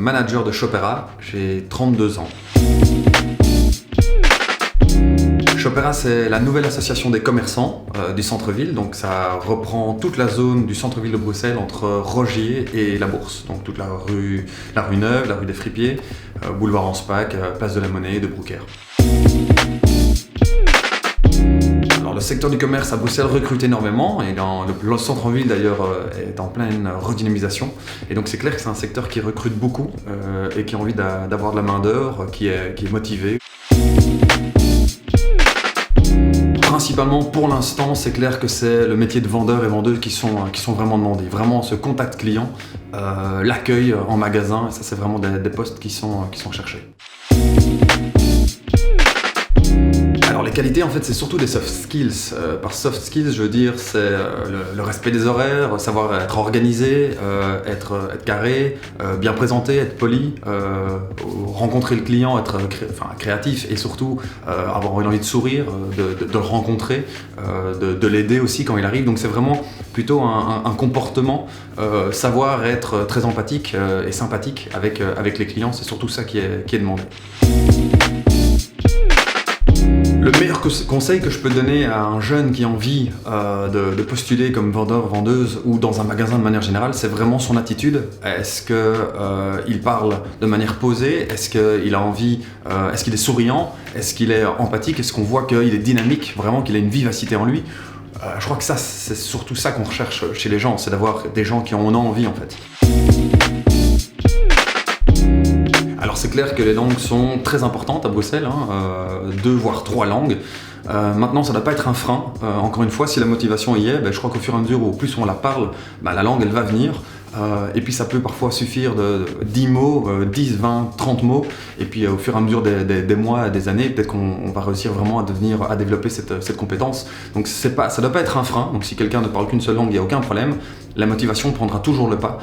manager de Shopera, j'ai 32 ans. Shopera, c'est la nouvelle association des commerçants du centre-ville, donc ça reprend toute la zone du centre-ville de Bruxelles entre Rogier et la Bourse, donc toute la rue Neuve, la rue des Fripiers, boulevard Anspach, place de la Monnaie, de Brookère. Alors, le secteur du commerce à Bruxelles recrute énormément et le centre-ville d'ailleurs est en pleine redynamisation, et donc c'est clair que c'est un secteur qui recrute beaucoup et qui a envie d'avoir de la main-d'œuvre, qui est motivée. Principalement pour l'instant, c'est clair que c'est le métier de vendeur et vendeuse qui sont vraiment demandés. Vraiment ce contact client, l'accueil en magasin, et ça c'est vraiment des postes qui sont cherchés. Alors les qualités en fait c'est surtout des soft skills. Par soft skills je veux dire c'est le respect des horaires, savoir être organisé, être carré, bien présenté, être poli, rencontrer le client, être créatif et surtout avoir envie de sourire, de le rencontrer, de l'aider aussi quand il arrive. Donc c'est vraiment plutôt un comportement, savoir être très empathique et sympathique avec les clients, c'est surtout ça qui est demandé. Le meilleur conseil que je peux donner à un jeune qui a envie de postuler comme vendeur, vendeuse ou dans un magasin de manière générale, c'est vraiment son attitude. Est-ce qu'il parle de manière posée? Est-ce qu'il a envie? Est-ce qu'il est souriant? Est-ce qu'il est empathique? Est-ce qu'on voit qu'il est dynamique, vraiment qu'il a une vivacité en lui? Je crois que ça, c'est surtout ça qu'on recherche chez les gens, c'est d'avoir des gens qui en ont envie en fait. Alors c'est clair que les langues sont très importantes à Bruxelles, 2 voire 3 langues. Maintenant ça ne doit pas être un frein, encore une fois si la motivation y est, je crois qu'au fur et à mesure où plus on la parle, la langue elle va venir. Et puis ça peut parfois suffire de 10 mots, 10, 20, 30 mots, et puis au fur et à mesure des mois, des années, peut-être qu'on va réussir vraiment à développer cette compétence. Donc ça ne doit pas être un frein, donc si quelqu'un ne parle qu'une seule langue, il n'y a aucun problème, la motivation prendra toujours le pas.